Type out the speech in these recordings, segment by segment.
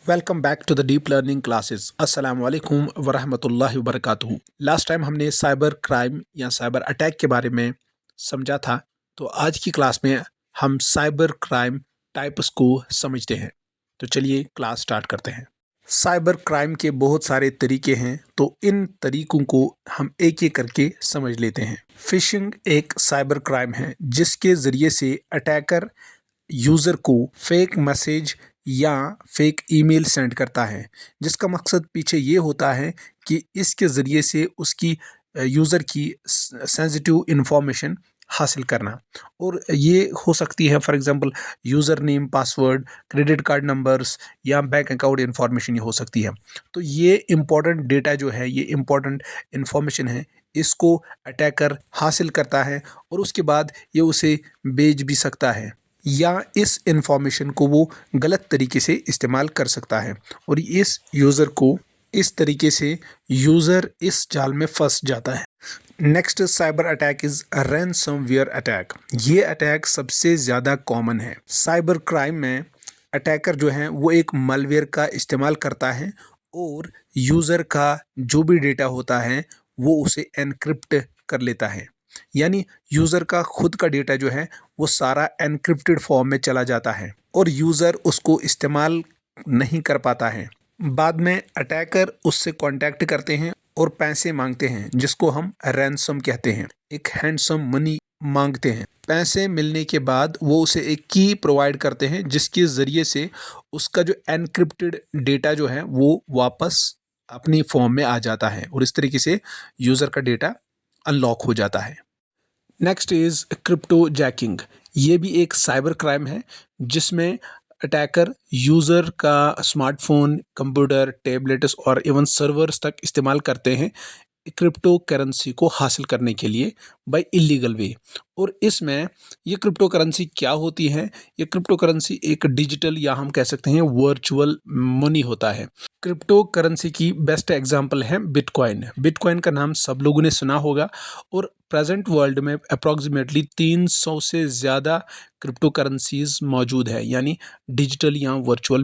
Welcome back to the deep learning classes. अस्सलाम वालेकुम वरहमतुल्लाहि वबरकातुहू। लास्ट टाइम हमने साइबर क्राइम या साइबर अटैक के बारे में समझा था। तो आज की क्लास में हम साइबर क्राइम टाइप्स को समझते हैं। तो चलिए क्लास स्टार्ट करते हैं। साइबर क्राइम के बहुत सारे तरीके हैं, तो इन तरीकों को हम एक एक करके समझ लेते हैं। फिशिंग एक साइबर क्राइम है जिसके ज़रिए से अटैकर यूज़र को फेक मैसेज या फेक ईमेल सेंड करता है, जिसका मकसद पीछे ये होता है कि इसके ज़रिए से उसकी यूज़र की सेंसिटिव इंफॉर्मेशन हासिल करना। और ये हो सकती है for example user name, password, credit card numbers या बैंक अकाउंट इंफॉर्मेशन ये हो सकती है। तो ये इम्पोर्टेंट डेटा जो है, ये इम्पोर्टेंट इंफॉर्मेशन है, इसको अटैकर हासिल करता है और उसके बाद ये उसे बेच भी सकता है या इस इंफॉर्मेशन को वो गलत तरीके से इस्तेमाल कर सकता है और इस यूज़र को इस तरीके से यूज़र इस जाल में फंस जाता है। Next cyber attack is ransomware attack. ये अटैक सबसे ज़्यादा कॉमन है। साइबर क्राइम में अटैकर जो है वो एक मालवेयर का इस्तेमाल करता है और यूज़र का जो भी डेटा होता है वो उसे एनक्रिप्ट कर लेता है। यानी यूज़र का खुद का डेटा जो है वो सारा एनक्रिप्टेड फॉर्म में चला जाता है और यूज़र उसको इस्तेमाल नहीं कर पाता है। बाद में अटैकर उससे कांटेक्ट करते हैं और पैसे मांगते हैं, जिसको हम रैंसम कहते हैं। एक हैंडसम मनी मांगते हैं। पैसे मिलने के बाद वो उसे एक की प्रोवाइड करते हैं, जिसके ज़रिए से उसका जो एनक्रिप्टेड डेटा जो है वो वापस अपनी फॉर्म में आ जाता है और इस तरीके से यूज़र का डेटा अनलॉक हो जाता है। Next is crypto jacking. ये भी एक साइबर क्राइम है जिसमें अटैकर यूज़र का स्मार्टफोन, कंप्यूटर, टैबलेट्स और इवन सर्वर्स तक इस्तेमाल करते हैं क्रिप्टो करेंसी को हासिल करने के लिए बाय इलीगल वे। और इसमें ये क्रिप्टो करेंसी क्या होती है? ये क्रिप्टो करेंसी एक डिजिटल या हम कह सकते हैं वर्चुअल मनी होता है। क्रिप्टो करेंसी की बेस्ट एग्जांपल है बिटकॉइन। बिटकॉइन का नाम सब लोगों ने सुना होगा और प्रेजेंट वर्ल्ड में अप्रॉक्सीमेटली 300 से ज़्यादा क्रिप्टो करेंसीज मौजूद है, यानी डिजिटल या वर्चुअल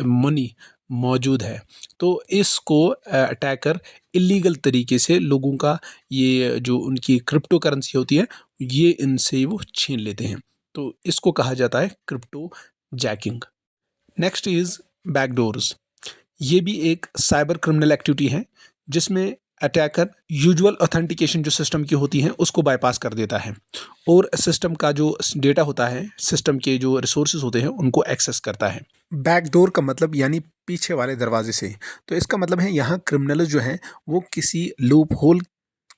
मनी मौजूद है। तो इसको अटैकर इलीगल तरीके से लोगों का ये जो उनकी क्रिप्टो करेंसी होती है ये इनसे वो छीन लेते हैं। तो इसको कहा जाता है crypto jacking. Next is backdoors. ये भी एक साइबर क्रिमिनल एक्टिविटी है जिसमें अटैकर यूजुअल ऑथेंटिकेशन जो सिस्टम की होती है उसको बाईपास कर देता है और सिस्टम का जो डेटा होता है, सिस्टम के जो रिसोर्सेज होते हैं उनको एक्सेस करता है। बैकडोर का मतलब यानी पीछे वाले दरवाजे से। तो इसका मतलब है यहाँ क्रिमिनल जो हैं वो किसी लूप होल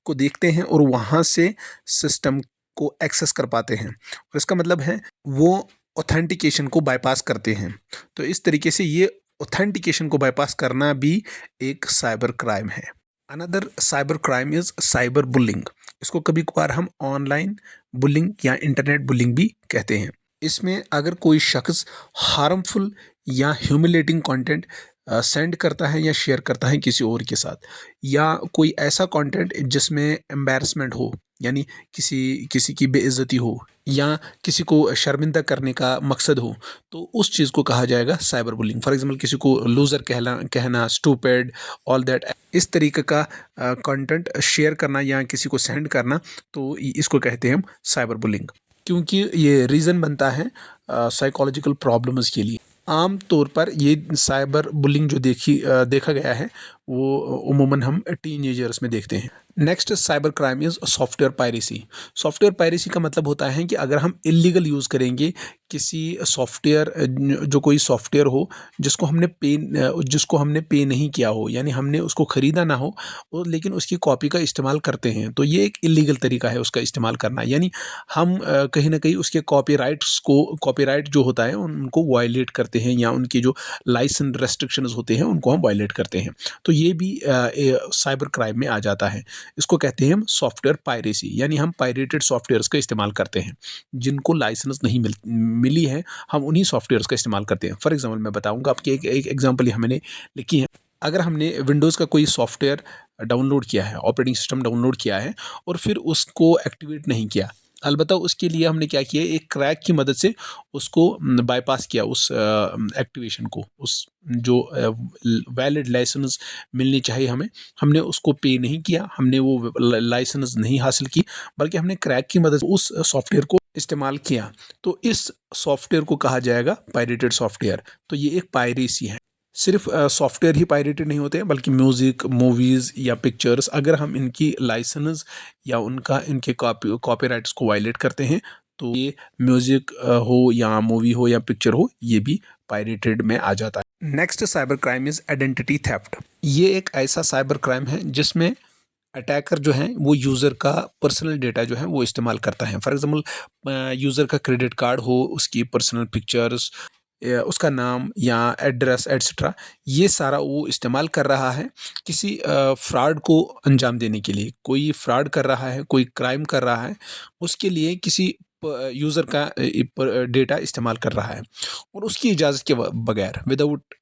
को देखते हैं और वहाँ से सिस्टम को एक्सेस कर पाते हैं और इसका मतलब है वो ऑथेंटिकेशन को बाईपास करते हैं। तो इस तरीके से ये ऑथेंटिकेशन को बाईपास करना भी एक साइबर क्राइम है। Another cyber crime is cyber bullying. इसको कभी कभार हम ऑनलाइन बुलिंग या इंटरनेट बुलिंग भी कहते हैं। इसमें अगर कोई शख्स हार्मफुल या ह्यूमिलेटिंग कंटेंट सेंड करता है या शेयर करता है किसी और के साथ, या कोई ऐसा कंटेंट जिसमें एम्बैरसमेंट हो, यानी किसी किसी की बेइज्जती हो या किसी को शर्मिंदा करने का मकसद हो, तो उस चीज़ को कहा जाएगा साइबर बुलिंग। फॉर एग्जांपल किसी को लूज़र कहना, स्टूपिड, ऑल दैट, इस तरीके का कंटेंट शेयर करना या किसी को सेंड करना, तो इसको कहते हैं हम साइबर बुलिंग। क्योंकि ये रीज़न बनता है साइकोलॉजिकल प्रॉब्लम्स के लिए। आम तौर पर ये साइबर बुलिंग जो देखा गया है वो उमूमन हम टीनेजर्स में देखते हैं। Next cyber crime is software piracy. Software piracy का मतलब होता है कि अगर हम इलीगल यूज़ करेंगे किसी सॉफ्टवेयर, जो कोई सॉफ्टवेयर हो जिसको हमने पे नहीं किया हो, यानी हमने उसको ख़रीदा ना हो और लेकिन उसकी कॉपी का इस्तेमाल करते हैं, तो ये एक इलीगल तरीका है उसका इस्तेमाल करना। यानी हम कहीं ना कहीं उसके कॉपीराइट जो होता है उनको वायलेट करते हैं या उनकी जो लाइसेंस रेस्ट्रिक्शंस होते हैं उनको हम वायलेट करते हैं। तो ये भी साइबर क्राइम में आ जाता है। इसको कहते हैं हम सॉफ्टवेयर पायरेसी, यानी हम पायरेटेड सॉफ्टवेयर्स का इस्तेमाल करते हैं जिनको लाइसेंस नहीं मिली है, हम उन्हीं सॉफ्टवेयर्स का इस्तेमाल करते हैं। फॉर एग्जांपल मैं बताऊंगा आपकी एक एग्जांपल मैंने लिखी है। अगर हमने विंडोज़ का कोई सॉफ्टवेयर डाउनलोड किया है, ऑपरेटिंग सिस्टम डाउनलोड किया है और फिर उसको एक्टिवेट नहीं किया, अलबत्ता उसके लिए हमने क्या किया, एक क्रैक की मदद से उसको बाईपास किया, उस एक्टिवेशन को, उस जो वैलिड लाइसेंस मिलनी चाहिए हमें, हमने उसको पे नहीं किया, हमने वो लाइसेंस नहीं हासिल की, बल्कि हमने क्रैक की मदद से उस सॉफ्टवेयर को इस्तेमाल किया। तो इस सॉफ्टवेयर को कहा जाएगा पायरेटेड सॉफ्टवेयर। तो ये एक पायरेसी है। सिर्फ सॉफ्टवेयर ही पायरेटेड नहीं होते हैं, बल्कि म्यूज़िक, मूवीज़ या पिक्चर्स, अगर हम इनकी लाइसेंस या इनके कॉपीराइट्स को वायलेट करते हैं, तो ये म्यूज़िक हो या मूवी हो या पिक्चर हो, ये भी पायरेटेड में आ जाता है। Next cyber crime is identity theft. ये एक ऐसा साइबर क्राइम है जिसमें अटैकर जो है वो यूज़र का पर्सनल डेटा जो है वो इस्तेमाल करता है। फॉर एग्जांपल यूज़र का क्रेडिट कार्ड हो, उसकी पर्सनल पिक्चर्स, उसका नाम या एड्रेस एट्सेट्रा, ये सारा वो इस्तेमाल कर रहा है किसी फ्रॉड को अंजाम देने के लिए। कोई फ्रॉड कर रहा है, कोई क्राइम कर रहा है, उसके लिए किसी यूज़र का डेटा इस्तेमाल कर रहा है, और उसकी इजाज़त के बगैर, विदाउट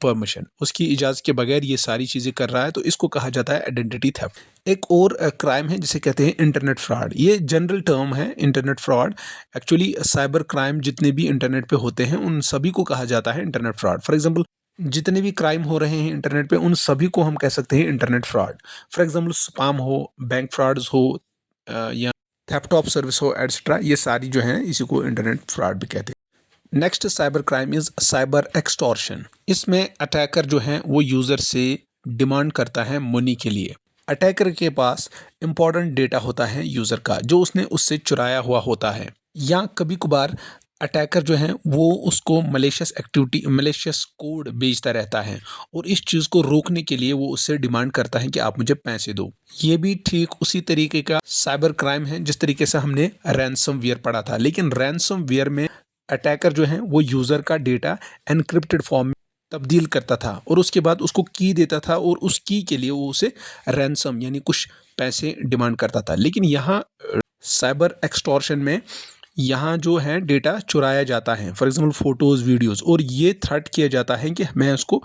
परमिशन, उसकी इजाज़त के बगैर ये सारी चीज़ें कर रहा है, तो इसको कहा जाता है आइडेंटिटी थेफ्ट। एक और क्राइम है जिसे कहते हैं इंटरनेट फ्रॉड। ये जनरल टर्म है internet fraud. Actually cyber crime जितने भी इंटरनेट पे होते हैं उन सभी को कहा जाता है इंटरनेट फ्रॉड। फॉर एग्जांपल, जितने भी क्राइम हो रहे हैं इंटरनेट पे, उन सभी को हम कह सकते हैं internet fraud. For example, spam हो, बैंक फ्रॉड्स हो, या थेफ्ट ऑफ सर्विस हो, एट्सेट्रा, ये सारी जो हैं इसी को इंटरनेट फ्रॉड भी कहते हैं। Next cyber crime is cyber extortion. इसमें अटैकर जो है वो यूज़र से डिमांड करता है मनी के लिए। अटैकर के पास इंपॉर्टेंट डेटा होता है यूज़र का, जो उसने उससे चुराया हुआ होता है, या कभी कभार अटैकर जो है वो उसको मलेशियस एक्टिविटी, मलेशियस कोड भेजता रहता है, और इस चीज़ को रोकने के लिए वो उससे डिमांड करता है कि आप मुझे पैसे दो। ये भी ठीक उसी तरीके का साइबर क्राइम है जिस तरीके से हमने रैंसमवेयर पढ़ा था, लेकिन रैंसमवेयर में अटैकर जो है वो यूज़र का डेटा एनक्रिप्टेड फॉर्म में तब्दील करता था, और उसके बाद उसको की देता था, और उस की के लिए वो उसे रैंसम यानी कुछ पैसे डिमांड करता था। लेकिन यहाँ साइबर एक्सटॉर्शन में यहाँ जो है डेटा चुराया जाता है, फॉर एग्जांपल फ़ोटोज़, वीडियोज़, और ये थ्रेट किया जाता है कि मैं इसको,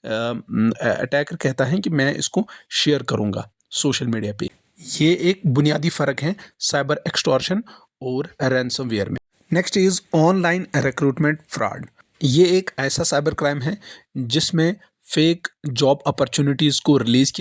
अटैकर कहता है कि मैं इसको शेयर करूँगा सोशल मीडिया पे। ये एक बुनियादी फ़र्क है साइबर एक्सटॉर्शन और रैंसमवेयर में। Next is online recruitment fraud. ये एक ऐसा साइबर क्राइम है जिसमें फेक जॉब अपॉर्चुनिटीज़ को रिलीज़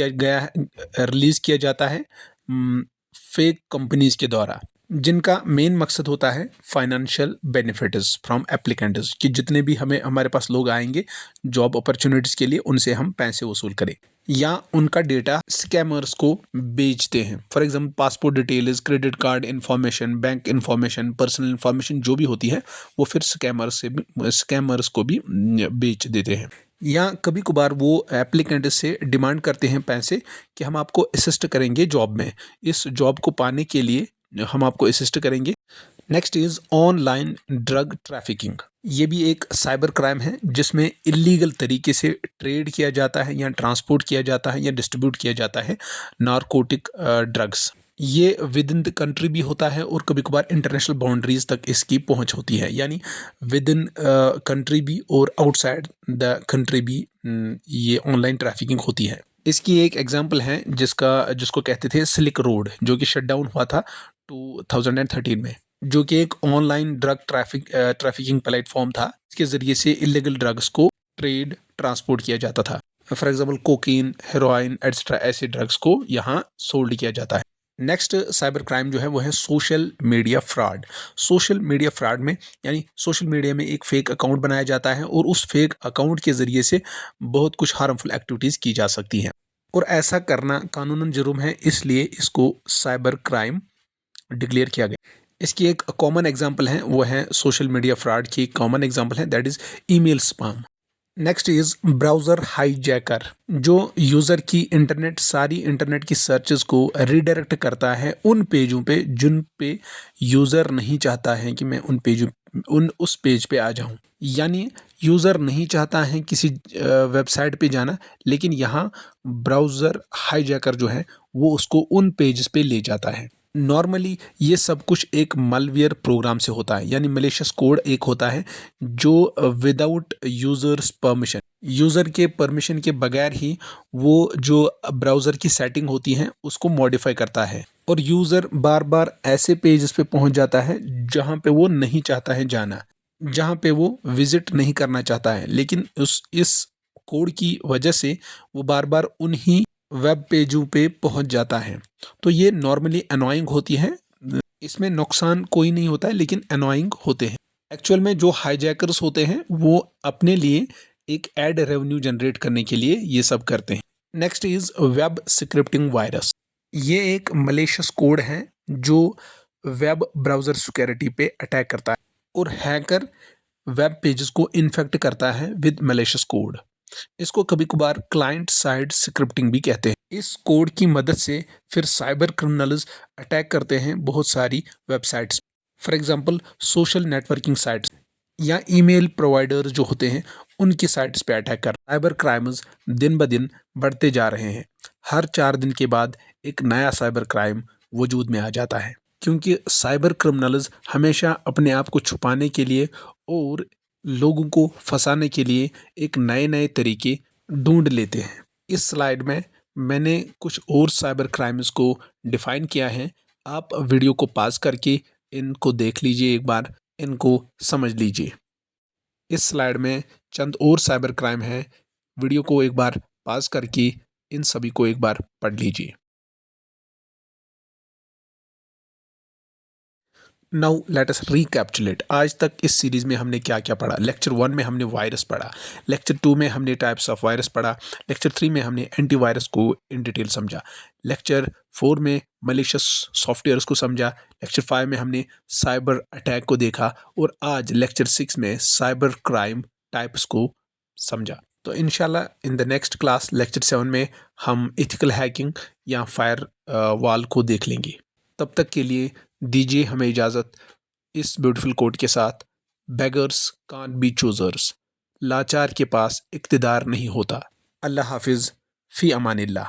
किया जाता है फेक कंपनीज़ के द्वारा, जिनका मेन मकसद होता है फाइनेंशियल बेनिफिट्स फ्रॉम एप्लीकेंट्स, कि जितने भी हमारे पास लोग आएंगे जॉब अपॉर्चुनिटीज़ के लिए, उनसे हम पैसे वसूल करें, या उनका डेटा स्कैमर्स को बेचते हैं। For example, passport details, credit card information, bank information, personal information जो भी होती है, वो फिर स्कैमर्स को भी बेच देते हैं। या कभी कभार वो एप्लीकेंट से डिमांड करते हैं पैसे कि हम आपको असिस्ट करेंगे जॉब में, इस जॉब को पाने के लिए हम आपको असिस्ट करेंगे। Next is online drug trafficking. ये भी एक साइबर क्राइम है जिसमें इलीगल तरीके से ट्रेड किया जाता है, या ट्रांसपोर्ट किया जाता है, या डिस्ट्रीब्यूट किया जाता है नारकोटिक ड्रग्स। ये विद इन द कंट्री भी होता है, और कभी कभार इंटरनेशनल बाउंड्रीज तक इसकी पहुंच होती है, यानी विद इन कंट्री भी और आउटसाइड द कंट्री भी ये ऑनलाइन ट्रैफिकिंग होती है। इसकी एक एग्जांपल है जिसको कहते थे सिल्क रोड, जो कि शट डाउन हुआ था 2013 में, जो कि एक ऑनलाइन ड्रग ट्रैफिकिंग प्लेटफॉर्म था। इसके ज़रिए से इलीगल ड्रग्स को ट्रांसपोर्ट किया जाता था। For example, cocaine, heroin etcetera, ऐसे ड्रग्स को यहाँ सोल्ड किया जाता है। नेक्स्ट साइबर क्राइम जो है वो है social media fraud. Social media fraud में, यानी सोशल मीडिया में एक फ़ेक अकाउंट बनाया जाता है, और उस फेक अकाउंट के ज़रिए से बहुत कुछ हार्मफुल एक्टिविटीज़ की जा सकती हैं, और ऐसा करना कानूनन जुर्म है, इसलिए इसको साइबर क्राइम डिक्लेयर किया गया। इसकी एक कॉमन एग्जांपल है, वो है सोशल मीडिया फ्रॉड की एक कॉमन एग्जांपल है, that is email spam. Next is browser hijacker, जो यूज़र की सारी इंटरनेट की सर्चेस को रीडायरेक्ट करता है उन पेजों पे जिन पे यूज़र नहीं चाहता है कि मैं उस पेज पे आ जाऊं। यानी यूज़र नहीं चाहता है किसी वेबसाइट पे जाना, लेकिन यहाँ ब्राउज़र हाईजैकर जो है वो उसको उन पेजेस पे ले जाता है। नॉर्मली ये सब कुछ एक मलवेयर प्रोग्राम से होता है, यानी मलिशियस कोड एक होता है जो विदाउट यूज़र्स परमिशन, यूज़र के परमिशन के बगैर ही वो जो ब्राउज़र की सेटिंग होती हैं उसको मॉडिफाई करता है, और यूज़र बार बार ऐसे पेजेस पे पहुंच जाता है जहां पे वो नहीं चाहता है जाना, जहां पे वो विजिट नहीं करना चाहता है, लेकिन उस इस कोड की वजह से वो बार बार उन्हीं वेब पेजों पे पहुंच जाता है। तो ये नॉर्मली अनोइंग होती है, इसमें नुकसान कोई नहीं होता है लेकिन अनोइंग होते हैं। एक्चुअल में जो हाईजैकर्स होते हैं वो अपने लिए एक एड रेवेन्यू जनरेट करने के लिए ये सब करते हैं। Next is web scripting virus. ये एक मलेशियस कोड है जो वेब ब्राउज़र सिक्योरिटी पे अटैक करता है और हैकर वेब पेजेस को इन्फेक्ट करता है विद मलेशियस कोड। इसको कभी कभार क्लाइंट साइड स्क्रिप्टिंग भी कहते हैं। इस कोड की मदद से फिर साइबर क्रिमिनल्स अटैक करते हैं बहुत सारी websites, for example social networking sites या ईमेल प्रोवाइडर जो होते हैं उनकी साइट्स पे अटैक कर। साइबर क्राइम्स दिन ब दिन बढ़ते जा रहे हैं। हर 4 दिन के बाद एक नया साइबर क्राइम वजूद में आ जाता है, क्योंकि साइबर क्रिमिनल्स हमेशा अपने आप को छुपाने के लिए और लोगों को फंसाने के लिए एक नए नए तरीके ढूंढ लेते हैं। इस स्लाइड में मैंने कुछ और साइबर क्राइम्स को डिफाइन किया है। आप वीडियो को पॉज करके इनको देख लीजिए, एक बार इनको समझ लीजिए। इस स्लाइड में चंद और साइबर क्राइम है, वीडियो को एक बार पॉज करके इन सभी को एक बार पढ़ लीजिए। Now let us recapitulate. आज तक इस सीरीज में हमने क्या क्या पढ़ा। लेक्चर 1 में हमने वायरस पढ़ा, लेक्चर 2 में हमने टाइप्स ऑफ वायरस पढ़ा, लेक्चर 3 में हमने एंटीवायरस को इन डिटेल समझा, लेक्चर 4 में मलिशियस सॉफ्टवेयर्स को समझा, लेक्चर 5 में हमने साइबर अटैक को देखा, और आज लेक्चर 6 में साइबर क्राइम टाइप्स को समझा। तो इंशाल्लाह in the next class lecture 7 में हम इथिकल हैकिंग या फायर वॉल को देख लेंगे। तब तक के लिए दीजिए हमें इजाज़त इस ब्यूटीफुल कोट के साथ। Beggars can't be choosers. लाचार के पास इक्तिदार नहीं होता। अल्लाह हाफिज़, फ़ी अमानिल्लाह।